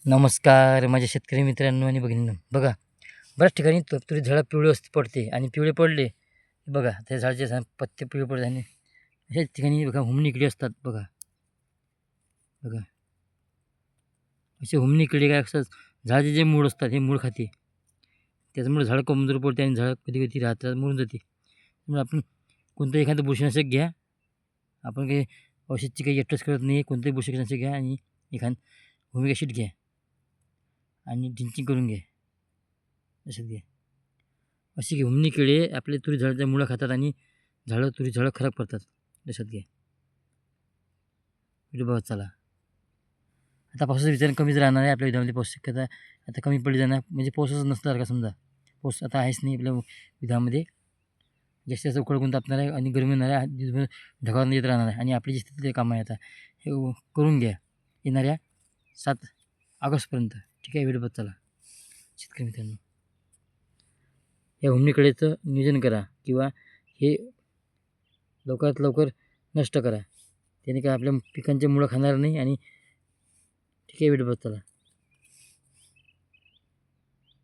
नमस्कार माझ्या शेतकरी मित्रांनो आणि भगिनींनो. बघा, बऱ्याच ठिकाणी तुरी झाडं पिवळे पडते आणि पिवळे पडले बघा त्या झाडाचे पत्ते पिवळे पडते आणि अशाच ठिकाणी बघा हुमणी किडे असतात. बघा बघा असे हुमणी किडे काय असतात, झाडाचे जे मूळ असतात हे मूळ खाते. त्याच्यामुळे झाडं कमजोर पडते आणि झाडं कधी कधी राहतात मरून जाते. त्यामुळे आपण कोणतं एखादं बुरशीनाशक घ्या. आपण काही औषधची काही अटॅच करत नाही. कोणतंही बुरशीनाशक घ्या आणि एखादं हुमिक ॲसिड घ्या आणि ड्रिंचिंग करून घ्या. असेच घ्या. अशी हुमणी किडे आपले तुरी झाडाच्या मुळं खातात आणि तुरी झाडं खराब करतात. लक्षात घ्या. व्हिडिओ बघत चला. आता पावसाचं विचार कमीच राहणार आहे आपल्या विधामध्ये. पाऊस शक्यता आता कमी पडली जाणार, म्हणजे पाऊसच नसणार का समजा. पाऊस आता आहेच नाही आपल्या विधामध्ये. जास्त जास्त उकडून तापणार आहे आणि गरमी होणार आहे. दिवसभर ढगाळ येत राहणार आहे आणि आपली जी स्थिती काम आहे आता हे करून घ्या येणाऱ्या 7 ऑगस्टपर्यंत. ठीक आहे. व्हिडिओ बघत चला शेतकरी मित्रांनो. या हुमणीकडेचं नियोजन करा किंवा हे लवकरात लवकर नष्ट करा. त्याने काय आपल्या पिकांचे मुळं खाणार नाही आणि ठीक आहे. व्हिडिओ बघत चला.